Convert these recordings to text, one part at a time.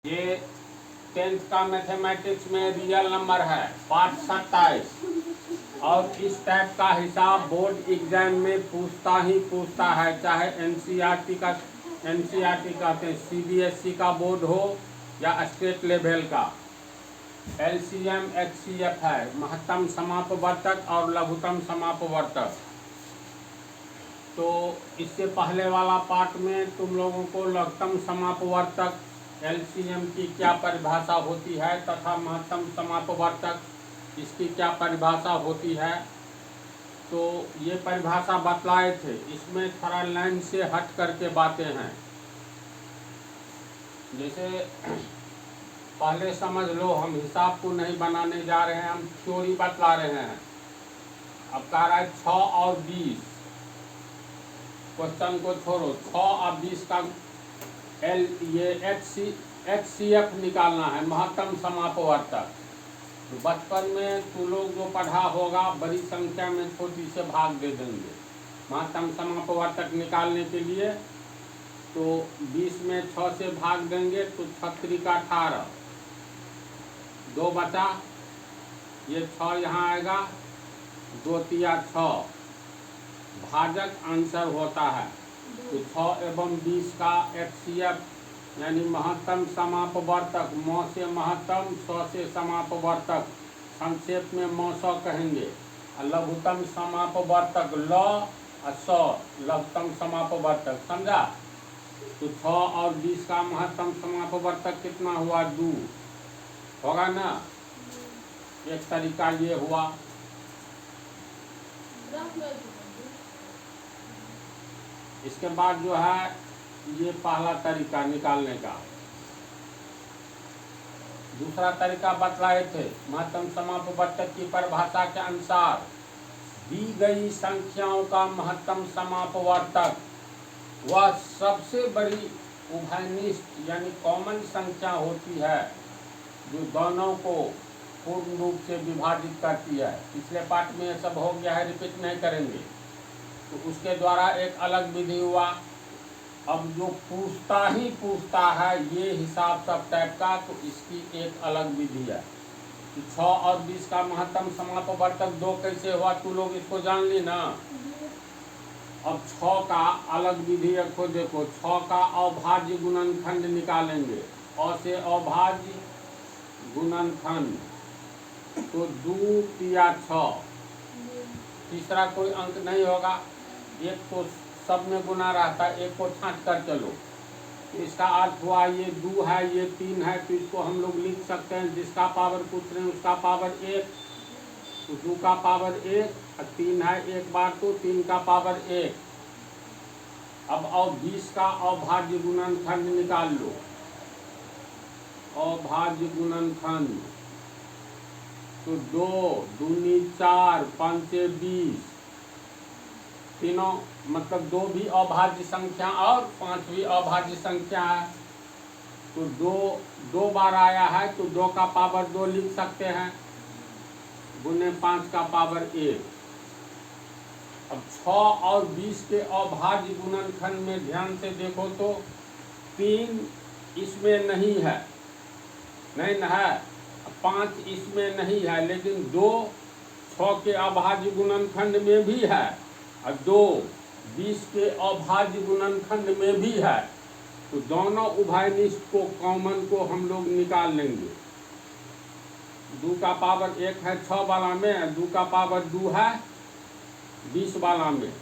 ये 10th का mathematics में रियल नंबर है पार्ट 27 और इस टाइप का हिसाब बोर्ड एग्जाम में पूछता ही पूछता है, चाहे एनसीईआरटी कहते हैं सीबीएसई का बोर्ड हो या स्टेट लेवल का। एलसीएम एचसीएफ है, महत्तम समापवर्तक और लघुत्तम समापवर्तक। तो इससे पहले वाला पार्ट में तुम लोगों को लघुत्तम समापवर्तक एलसीएम की क्या परिभाषा होती है तथा महत्तम समापवर्तक इसकी क्या परिभाषा होती है, तो ये परिभाषा बतलाए थे। इसमें थोड़ा लाइन से हट करके बातें हैं। जैसे पहले समझ लो, हम हिसाब को नहीं बनाने जा रहे हैं, हम थ्योरी बतला रहे हैं। अब कह रहा है 6 और 20, क्वेश्चन को छोड़ो, 6 और 20 का ये एचसीएफ निकालना है, महत्तम समापवर्तक। तो बचपन में तू लोग जो पढ़ा होगा, बड़ी संख्या में छोटी से भाग दे देंगे महत्तम समापवर्तक निकालने के लिए। तो 20 में 6 से भाग देंगे तो 6 का 18, 2 बचा, ये 6 यहाँ आएगा, 2 तिया 6, भाजक आंसर होता है। तो 6 एवं 20 का एचसीएफ यानी महत्तम समापवर्तक, मौ से महत्तम, 100 से समापवर्तक, संक्षेप में मौ100 कहेंगे। लघुत्तम समापवर्तक ल और 100 लघुत्तम समापवर्तक, समझा। तो 6 और 20 का महत्तम समापवर्तक कितना हुआ? 2 होगा ना। एक तरीका ये हुआ। इसके बाद जो है ये पहला तरीका निकालने का। दूसरा तरीका बतलाए थे, महत्तम समापवर्तक की परिभाषा के अनुसार दी गई संख्याओं का महत्तम समापवर्तक वह सबसे बड़ी उभयनिष्ठ यानी कॉमन संख्या होती है जो दोनों को पूर्ण रूप से विभाजित करती है। पिछले पाठ में ये सब हो गया है, रिपीट नहीं करेंगे। तो उसके द्वारा एक अलग विधि हुआ। अब जो पूछता है ये हिसाब सब टाइप का, तो इसकी एक अलग विधि है। तो 6 और 20 का महत्तम समापवर्तक 2 कैसे हुआ, तू लोग इसको जान ली ना। अब 6 का अलग विधि रखो, देखो 6 का अभाज्य गुणनखंड निकालेंगे। अ से अभाज्य गुणनखंड, तो 2 तिया 6, तीसरा कोई अंक नहीं होगा। एक तो सब में गुना रहता है, एक को छांट कर चलो। इसका अर्थ हुआ ये 2 है, ये 3 है, तो इसको हम लोग लिख सकते हैं, जिसका पावर पूछ रहे हैं उसका पावर 1, तो 2 का पावर 1, और 3 है एक बार तो 3 का पावर 1। अब 20 का अभाज्य गुणनखंड निकाल लो। अभाज्य गुणनखंड, तो 2 दूनी 4, 5 20, तीनों मतलब 2 भी अभाज्य संख्या और 5 भी अभाज्य संख्या है। तो 2 बार आया है, तो 2 का पावर 2 लिख सकते हैं, गुने 5 का पावर 1। अब 6 और 20 के अभाज्य गुणनखंड में ध्यान से देखो तो 3 इसमें नहीं है, नहीं न है, 5 इसमें नहीं है, लेकिन 2 6 के अभाज्य गुणनखंड में भी है और 2 20 के अभाज्य गुणनखंड में भी है। तो दोनों उभयनिष्ठ को कॉमन को हम लोग निकाल लेंगे। 2 का पावर 1 है 6 वाला में, 2 का पावर 2 है 20 वाला में।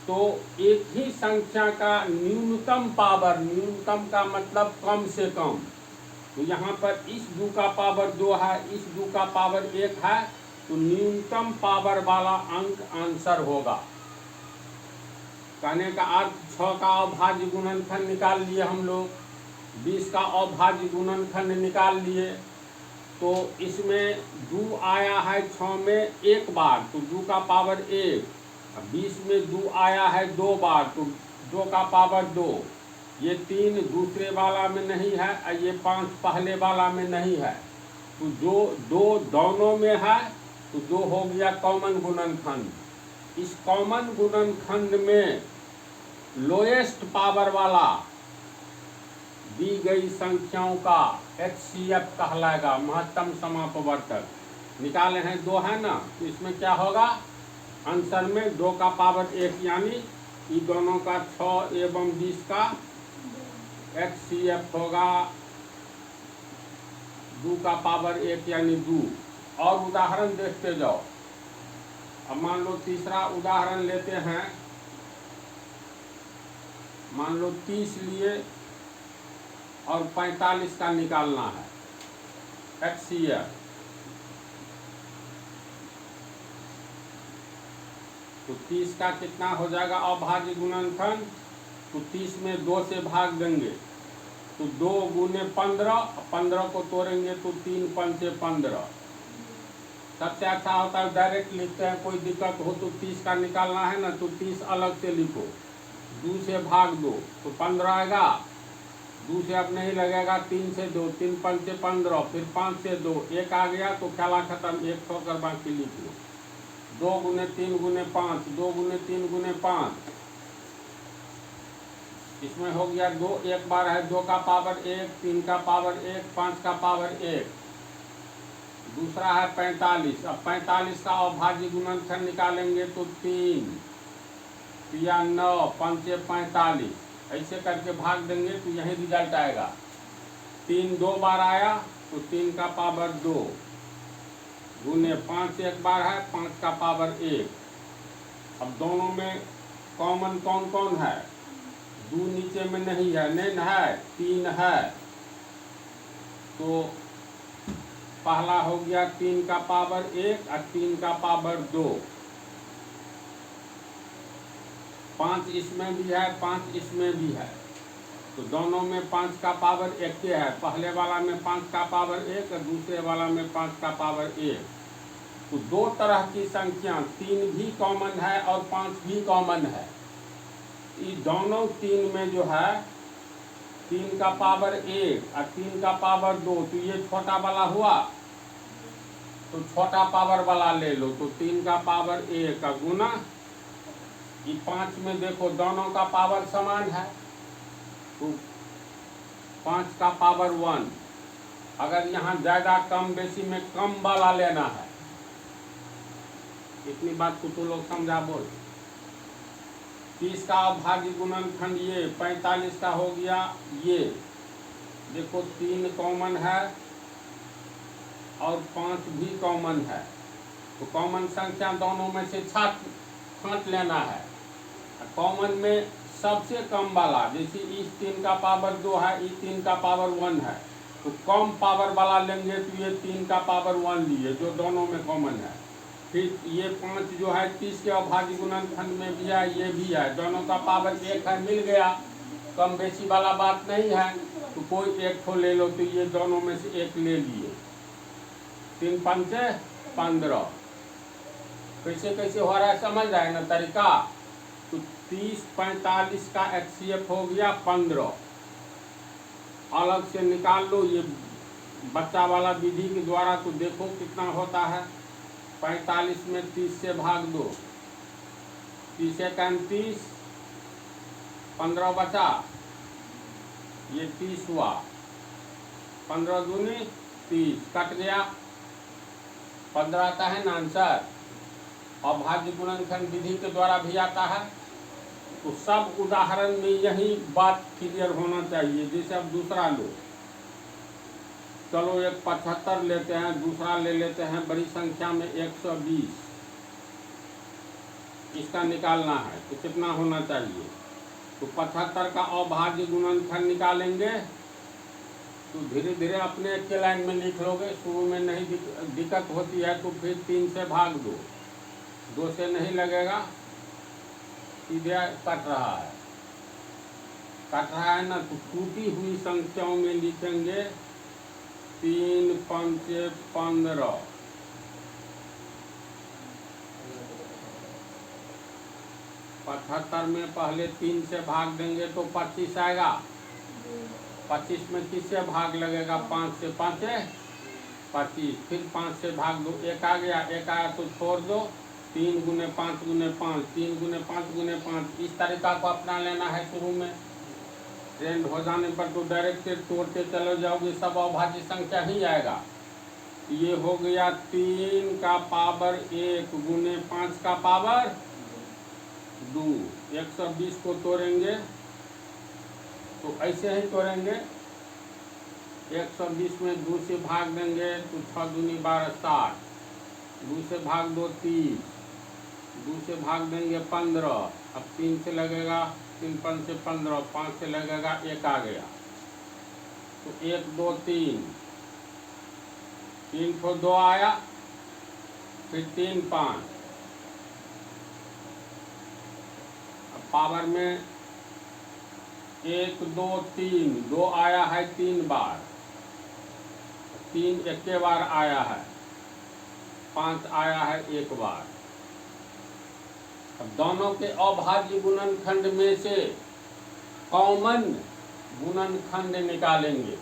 तो एक ही संख्या का न्यूनतम पावर, न्यूनतम का मतलब कम से कम, तो यहाँ पर इस 2 का पावर 2 है, इस 2 का पावर 1 है, तो न्यूनतम पावर वाला अंक आंसर होगा। कहने का अर्थ 6 का अभाज्य गुणनखंड निकाल लिए हम लोग, 20 का अभाज्य गुणनखंड निकाल लिए। तो इसमें 2 आया है 6 में एक बार, तो 2 का पावर 1, 20 में 2 आया है 2 बार, तो 2 का पावर 2, ये 3 दूसरे वाला में नहीं है और ये 5 पहले वाला में नहीं है, तो जो 2 दोनों में है, तो 2 हो गया कॉमन गुणनखंड। इस कॉमन गुणनखंड में लोएस्ट पावर वाला दी गई संख्याओं का HCF कहलाएगा, महत्तम समापवर्तक। निकाले हैं 2 है ना, तो इसमें क्या होगा, आंसर में 2 का पावर 1 यानी ये दोनों का 6 एवं 20 का HCF होगा 2 का पावर 1 यानी 2। और उदाहरण देखते जाओ। अब मान लो तीसरा उदाहरण लेते हैं। मान लो 30 लिए और 45 का निकालना है HCF। तो 30 का कितना हो जाएगा अभाज्य गुणनखंड, तो 30 में 2 से भाग देंगे तो 2 गुने 15, 15 को तोड़ेंगे तो 3 पंचे 15। सबसे अच्छा होता है डायरेक्ट लिखते हैं, कोई दिक्कत हो तो 30 का निकालना है ना तो 30 अलग से लिखो, 2 से भाग दो तो 15 आएगा, 2 से अब नहीं लगेगा, 3 से 2, 3 पंचे 15, फिर 5 से 2, 1 आ गया तो ख्याला खत्म, 1 छोड़कर बाकी लिख लो। 2 गुने 3 गुने 5, 2 गुने 3 गुने 5, इसमें हो गया 2, एक बार है 2 का पावर 1, 3 का पावर 1, 5 का पावर 1। दूसरा है 45। अब 45 का अभाज्य गुणनखंड निकालेंगे तो 3 या 9 पंचे 45, ऐसे करके भाग देंगे तो यही रिजल्ट आएगा। 3 2 बार आया तो 3 का पावर 2 गुने 5 एक बार है 5 का पावर 1। अब दोनों में कॉमन कौन कौन है, 2 नीचे में नहीं है, नहीं है, 3 है, तो पहला हो गया 3 का पावर 1 और 3 का पावर 2। 5 इसमें भी है, 5 इसमें भी है, तो दोनों में 5 का पावर 1 है। पहले वाला में 5 का पावर 1 और दूसरे वाला में 5 का पावर 1। तो 2 तरह की संख्या, 3 भी कॉमन है और 5 भी कॉमन है। ये दोनों 3 में जो है 3 का पावर 1 और 3 का पावर 2, तो ये छोटा वाला हुआ तो छोटा पावर वाला ले लो, तो 3 का पावर 1 का गुना ये 5 में देखो दोनों का पावर समान है तो 5 का पावर 1। अगर यहाँ ज़्यादा कम बेसी में कम वाला लेना है, इतनी बात को तो लोग समझा बोल। 30 का अभाज्य गुणनखंड ये, 45 का हो गया ये, देखो 3 कॉमन है और 5 भी कॉमन है, तो कॉमन संख्या दोनों में से छांट लेना है। कॉमन में सबसे कम वाला, जैसे इस 3 का पावर 2 है, इस 3 का पावर 1 है, तो कम पावर वाला लेंगे तो ये 3 का पावर 1 लिए जो दोनों में कॉमन है। फिर ये 5 जो है 30 के अभाज्य गुणनखंड में भी है, ये भी है, दोनों का पावर 1 है, मिल गया, कम बेसी वाला बात नहीं है, तो कोई एक ठो ले लो, तो ये दोनों में से एक ले लिए। 3 पंचे 15। कैसे कैसे हो रहा है समझ रहे हैं ना तरीका। तो 30 45 का HCF हो गया 15, अलग से निकाल लो ये बच्चा वाला विधि के द्वारा, तो देखो कितना होता है। 45 में 30 से भाग दो, 30 एक 30, 15 बचा, ये 30 हुआ, 15 दूनी 30, कट गया, 15 आता है ना आंसर। अभाज्य गुणनखंड विधि के द्वारा भी आता है। तो सब उदाहरण में यही बात क्लियर होना चाहिए। जैसे अब दूसरा लो, चलो एक 75 लेते हैं, दूसरा ले लेते हैं बड़ी संख्या में 120, इसका निकालना है तो कितना होना चाहिए। तो 75 का अभाज्य गुणनखंड निकालेंगे तो धीरे धीरे अपने एक के लाइन में लिख लोगे, शुरू में नहीं दिक्कत होती है तो फिर 3 से भाग दो, 2 से नहीं लगेगा, सीधे कट रहा है, कट रहा है ना, तो टूटी हुई संख्याओं में लिखेंगे 3 पंचे 15। 75 में पहले 3 से भाग देंगे तो 25 आएगा, 25 में किससे भाग लगेगा, 5 से, 5 है 25, फिर 5 से भाग दो, 1 आ गया, 1 आया तो छोड़ दो, 3 गुने 5 गुने 5, 3 गुने 5 गुने 5, इस तरीका को अपना लेना है शुरू में। ट्रेंड हो जाने पर तो डायरेक्ट तोड़ते चले जाओगे, सब अभाज्य संख्या ही आएगा। ये हो गया 3 का पावर 1 गुने 5 का पावर 2। 120 को तोड़ेंगे तो ऐसे ही तोड़ेंगे। 120 में 2 से भाग देंगे तो 6 दूनी 12 60, 2 से भाग दो 30, 2 से भाग देंगे 15, अब 3 से लगेगा, 3 5 से 15, 5 से लगेगा 1 आ गया तो 1 2 3, 3 को 2 आया, फिर 3 5, अब पावर में 1 2 3, 2 आया है 3 बार, 3 एक बार आया है, 5 आया है 1 बार। अब दोनों के अभाज्य गुणनखंड में से कॉमन गुणनखंड निकालेंगे।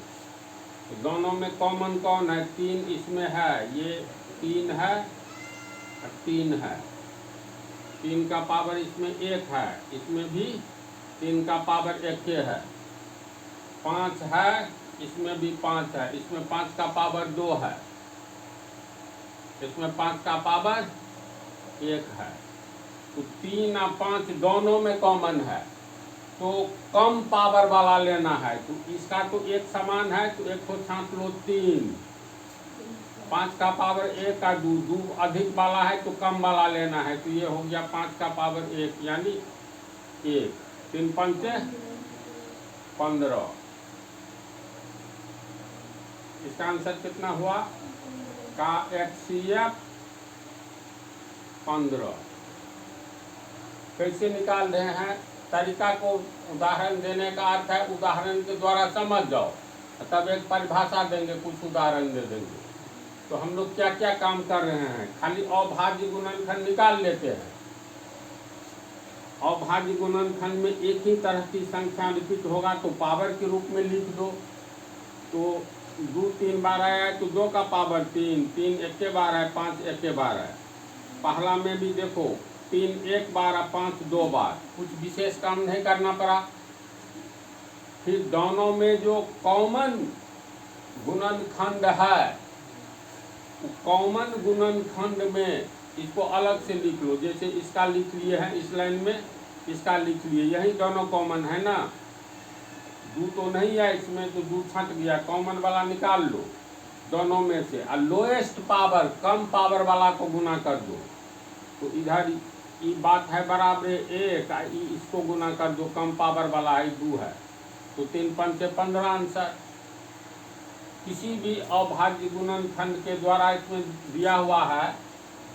तो दोनों में कॉमन कौन है? 3 इसमें है, ये 3 है और 3 है। 3 का पावर इसमें 1 है, इसमें भी 3 का पावर 1 है। 5 है, इसमें भी 5 है, इसमें 5 का पावर 2 है, इसमें 5 का पावर 1 है। तो 3 और 5 दोनों में कॉमन है, तो कम पावर वाला लेना है। तो इसका तो एक समान है, तो एक को छांट लो 3, 5 का पावर 1 का 2 अधिक वाला है तो कम वाला लेना है। तो ये हो गया 5 का पावर 1 यानी 1, 3 5 15। इसका आंसर कितना हुआ? का HCF 15। कैसे निकाल रहे हैं? तरीका को उदाहरण देने का अर्थ है उदाहरण के द्वारा समझ जाओ, तब एक परिभाषा देंगे, कुछ उदाहरण दे देंगे। तो हम लोग क्या क्या काम कर रहे हैं? खाली अभाज्य गुणनखंड निकाल लेते हैं। अभाज्य गुणनखंड में एक ही तरह की संख्या रिपीट होगा तो पावर के रूप में लिख दो। तो 2 3 बार आया है तो 2 का पावर 3, 3 एक बार है, 5 एक बार है। पहला में भी देखो 3 1 बार और 5 2 बार, कुछ विशेष काम नहीं करना पड़ा। फिर दोनों में जो कॉमन गुणनखंड है, कॉमन गुणनखंड में इसको अलग से लिख लो। जैसे इसका लिख लिए हैं, इस लाइन में इसका लिख लिए, यही दोनों कॉमन है ना। 2 तो नहीं है इसमें, तो 2 छट गया, कॉमन वाला निकाल लो दोनों में से, और लोएस्ट पावर कम पावर वाला को गुना कर दो। तो इधर ये बात है बराबर 1, इसको गुना कर दो, कम पावर वाला है 2 है, तो 3 5 से 15 आंसर। किसी भी अभाज्य गुणनखंड के द्वारा इसमें दिया हुआ है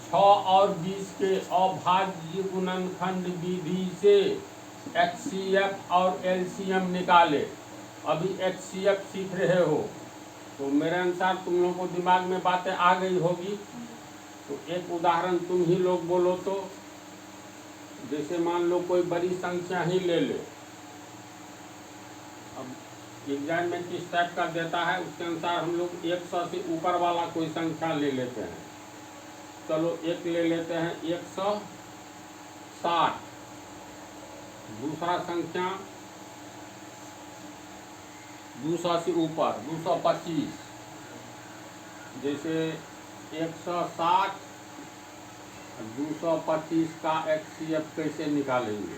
6 और 20 के अभाज्य गुणनखंड विधि से HCF और LCM निकाले। अभी HCF सीख रहे हो तो मेरे अनुसार तुम लोगों को दिमाग में बातें आ गई होगी। तो एक उदाहरण तुम ही लोग बोलो तो, जैसे मान लो कोई बड़ी संख्या ही ले ले। अब एग्जाम में किस टाइप का देता है उसके अनुसार हम लोग 100 से ऊपर वाला कोई संख्या ले लेते हैं। चलो एक ले लेते हैं 160। दूसरा संख्या 200 से ऊपर 225। जैसे 160 225 का HCF कैसे निकालेंगे?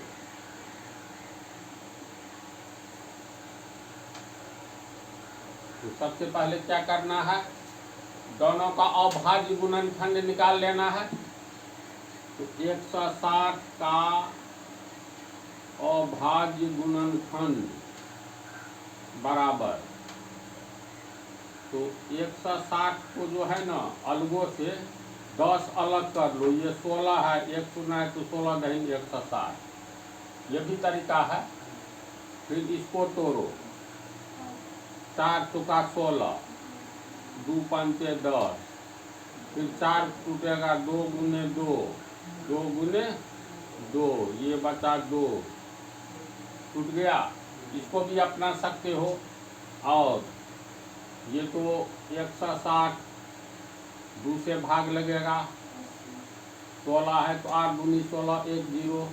तो सबसे पहले क्या करना है? दोनों का अभाज्य गुणनखंड निकाल लेना है। तो 160 का अभाज्य गुणनखंड बराबर, तो 160 को जो है ना अलगों से 10 अलग कर लो। ये 16 है, 1 सुना है तो 16 नहीं 160, ये भी तरीका है। फिर इसको तोड़ो, 4 चौका 16, 2 पंचे 10, फिर 4 टूटेगा 2 गुने 2, 2 गुने 2, ये बचा 2, टूट गया। इसको भी अपना सकते हो। और ये तो 160 2 से भाग लगेगा, 16 है तो 8 दूनी 16, 1 0,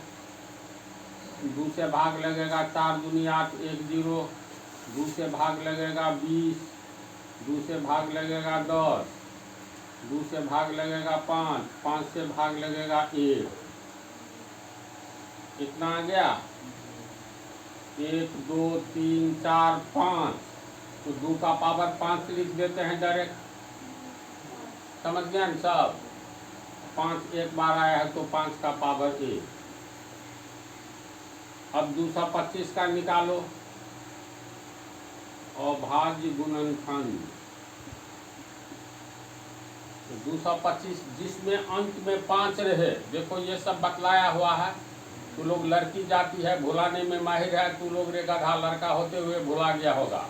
2 से भाग लगेगा 4 दूनी 8, 1 0। 2 से भाग लगेगा 20, 2 से भाग लगेगा 10, 2 से भाग लगेगा 5, 5 से भाग लगेगा 1। कितना आ गया? 1 2 3 4 5। तो 2 का पावर 5 लिख देते हैं डायरेक्ट। समझ गए न सब? 5 एक बार आया है तो 5 का पावर 1। अब 225 का निकालो, अभाज्य गुणनखंड। 225 जिसमें अंत में 5 रहे। देखो ये सब बतलाया हुआ है। तू लोग लड़की जाती है, भुलाने में माहिर है। तू लोग रे गधा, लड़का होते हुए भुला गया होगा।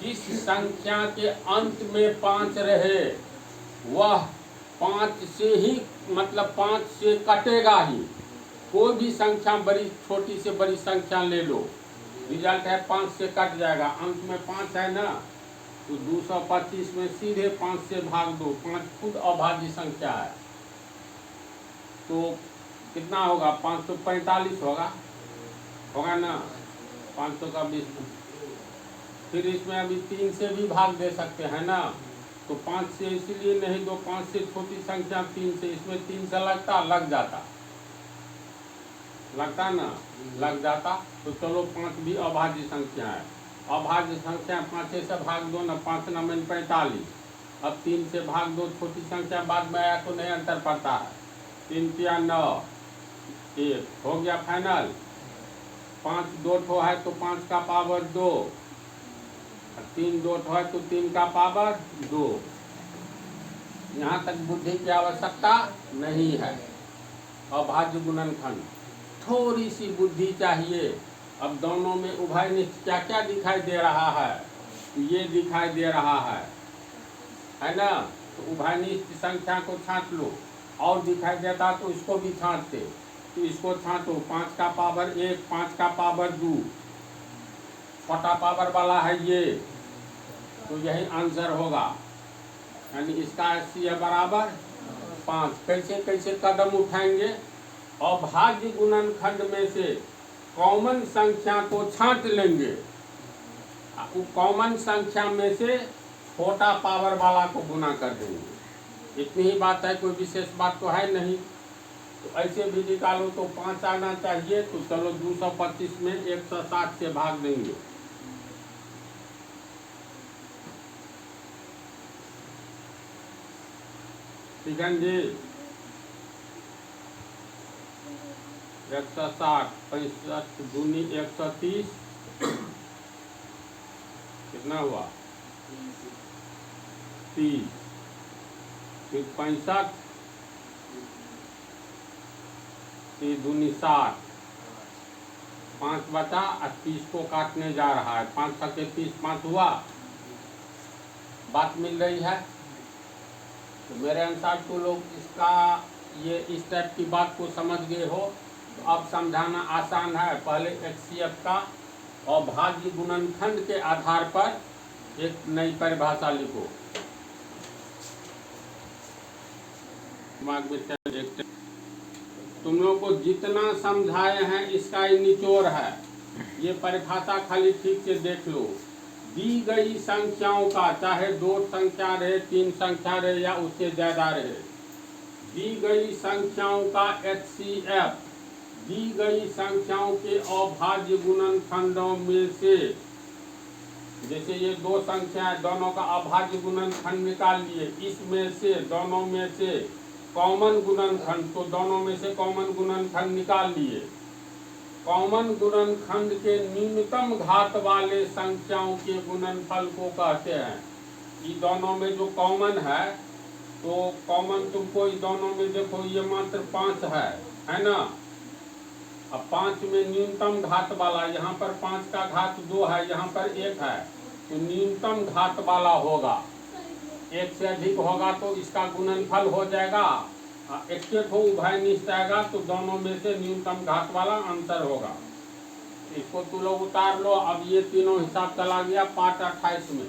जिस संख्या के अंत में 5 रहे वह 5 से ही, मतलब 5 से कटेगा ही। कोई भी संख्या बड़ी, छोटी से बड़ी संख्या ले लो, रिजल्ट है 5 से कट जाएगा। अंत में 5 है ना, तो 225 में सीधे 5 से भाग दो। 5 खुद अभाज्य संख्या है। तो कितना होगा? 545 होगा ना? 500 का 20। फिर इसमें अभी 3 से भी भाग दे सकते हैं ना। तो 5 से इसलिए नहीं दो, 5 से छोटी संख्या 3 से। इसमें 3 से लग लगता ना, लग जाता। तो चलो 5 भी अभाज्य संख्या है। अभाज्य संख्या 5 से भाग दो ना, 5 ना में 45। अब 3 से भाग दो, छोटी संख्या बाद में आया तो नहीं अंतर पड़ता है। 3 या 9, 1 हो गया फाइनल। 5 2 ठो है तो 5 का पावर 2, 3 2 ठो है तो 3 का पावर 2। यहाँ तक बुद्धि की आवश्यकता नहीं है। अभाज्य गुणनखंड थोड़ी सी बुद्धि चाहिए। अब दोनों में उभयनिष्ठ क्या क्या दिखाई दे रहा है? ये दिखाई दे रहा है ना? तो उभयनिष्ठ संख्या को छांट लो। और दिखाई देता तो इसको भी छांटते। तो इसको छांटो, 5 का पावर 1, 5 का पावर 2। छोटा पावर वाला है ये, तो यही आंसर होगा। यानी इसका HCF बराबर 5। कैसे कैसे कदम उठाएंगे? अभाज्य गुणनखंड में से कॉमन संख्या को छांट लेंगे। कॉमन संख्या में से छोटा पावर वाला को गुना कर देंगे। इतनी ही बात है, कोई विशेष बात तो है नहीं। तो ऐसे भी निकालो तो 5 आना चाहिए। तो चलो 225 में 160 से भाग देंगे। ठीक है जी, 160, 65 दूनी 130, कितना हुआ? 30। फिर 65, 3 दूनी 60, 5 बचा और 30 को काटने जा रहा है। 5 सके 30, 5 हुआ। बात मिल रही है? तो मेरे अनुसार तो लोग इसका, ये इस टाइप की बात को समझ गए हो। तो अब समझाना आसान है। पहले HCF का अभाज्य गुणनखंड के आधार पर एक नई परिभाषा लिखो। दिमाग में देखते, तुम लोग को जितना समझाए हैं इसका ही निचोड़ है। ये परिभाषा खाली ठीक से देख लो। दी गई संख्याओं का, चाहे 2 संख्या रहे, 3 संख्या रहे या उससे ज्यादा रहे, दी गई संख्याओं का HCF दी गई संख्याओं के अभाज्य गुणनखंडों में से, जैसे ये 2 संख्या है, दोनों का अभाज्य गुणनखंड निकाल लिए। इसमें से, दोनों में से कॉमन गुणनखंड, तो दोनों में से कॉमन गुणनखंड निकाल लिए। कॉमन गुणनखंड के न्यूनतम घात वाले संख्याओं के गुणनफल को कहते हैं। ये दोनों में जो कॉमन है, तो कॉमन तुमको इस दोनों में देखो, ये मात्र 5 है ना? अब 5 में न्यूनतम घात वाला, यहाँ पर 5 का घात 2 है, यहाँ पर 1 है, तो न्यूनतम घात वाला होगा। 1 से अधिक होगा तो इसका गुणनफल हो जाएगा। एक हो उभयनिष्ठ आएगा तो दोनों में से न्यूनतम घात वाला आंसर होगा। इसको तुम लोग उतार लो। अब ये तीनों हिसाब चला गया पार्ट 28 में।